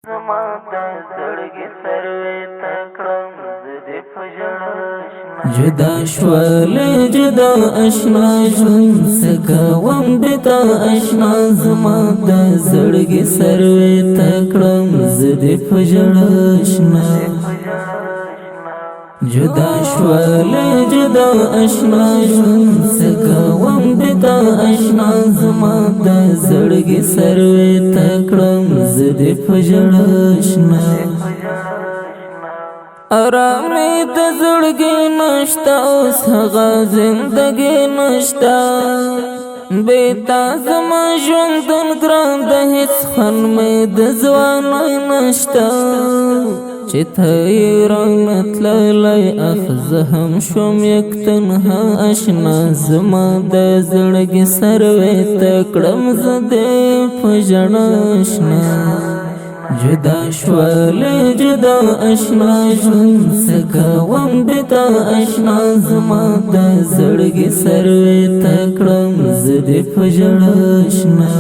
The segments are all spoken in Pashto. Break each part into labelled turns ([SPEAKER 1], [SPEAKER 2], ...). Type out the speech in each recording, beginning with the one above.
[SPEAKER 1] زما د زړګي سروي تکړم زدي فجړشنا
[SPEAKER 2] جدا شول جدا اشنا ژوند سکوم بتا اشنا زما د زړګي سروي تکړم زدي فجړشنا جدا شول جدا اشنا ژوند سکوم بتا اشنا زما د زړګي سروي تکړم زدي فجړشنا آرامی د زړګي نشتا اوس هغه زندګي نشتا بیتا زما ژوندون ګران د هیڅ خن مې د ځوانۍ نشتا چې ته یې رانه تللی اخ زه هم شوم یک تنها اشنا زما د زړګي سروي ته کړم زه دې په ژړا اشنا جدا شول جدا اشنا ژوند سکوم بتا اشنا زما د زړګي سروي ته کړم زه دې په ژړا اشنا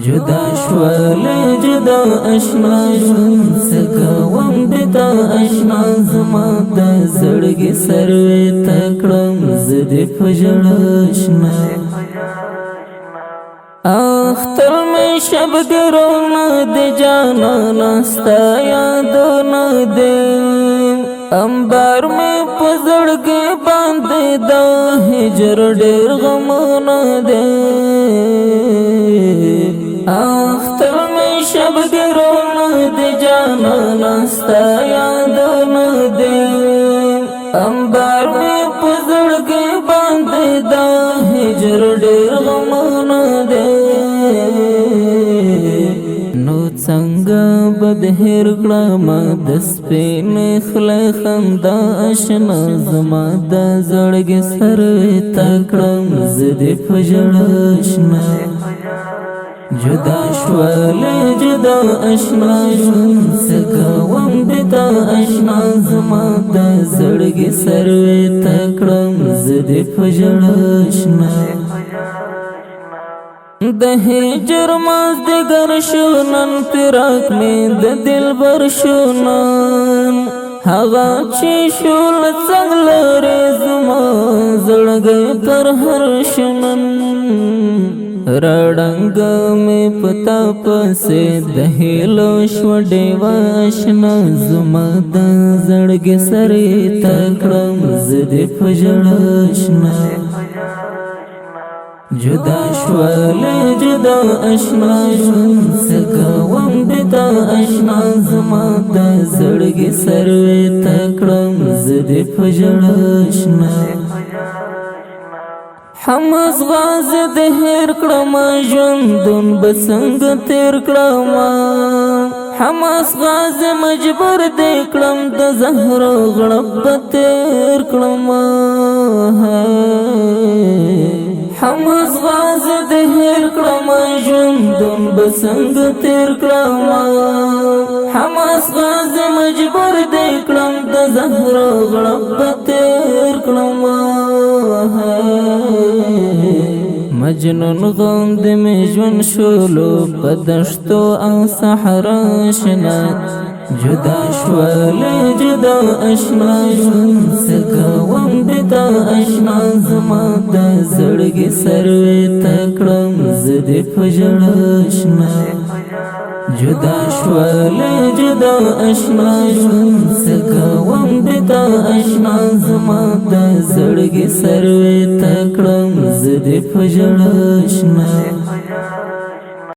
[SPEAKER 2] جدا شول جدا اشنا ژوند سکوم بتا اشنا زما د زړګي سروي ته کړم زه دې په ژړا اشنا اختر میں شب گرونا دے جانا ناستا یادونا دے انبار میں پزڑ کے باندے دا ہجر ڈیر غمونا دے اختر میں شب گرونا دے جانا ناستا یادونا دے انبار میں پزڑ کے باندے دا ہجر ڈیر غمونا دے نو څنګه بدهر کړم د سپین خله خندا اشنا زما د زړګي سروي ته کړم زه دې په ژړا اشنا جدا شول جدا اشنا ژوند سکوم بتا اشنا زما د زړګي سروي ته کړم زه دې په ژړا اشنا د هجر مازدیګر شو نن فراق مې د دلبر شو نن هغه چې شو له څنګ لرې زما زړګی پر هر شنن رړنګ مې پتا پسې د هیلو شو ډیوه اشنا زما د زړګي سروي ته کړم زه دې په ژړا اشنا جدا شول جدا اشنا ژوند سکوم بتا اشنا زما د زړګي سروي ته کړم زه دې په ژړا اشنا حمز غاز د هیر کړم ژوندون بسنګ تیر کړم حماس غاز مجبور دې کړم د زهر غړپ تیر کړم حماس غاز د هیر کړم ژوندون بسنګ تیر کړم حماس غاز مجبور دې کړم د زهر غړپ تیر کړم مجنون غوند می ژوند شولو په دشتو او صحرا شنا جدا شول جدا اشنا ژوند سکوم بتا اشنا زما د زړګي سروي ته کړم زه دې په ژړا اشنا جدا شول جدا اشنا ژوند سکوم بتا اشنا زما د زړګي سروي ته کړم زه دې په ژړا اشنا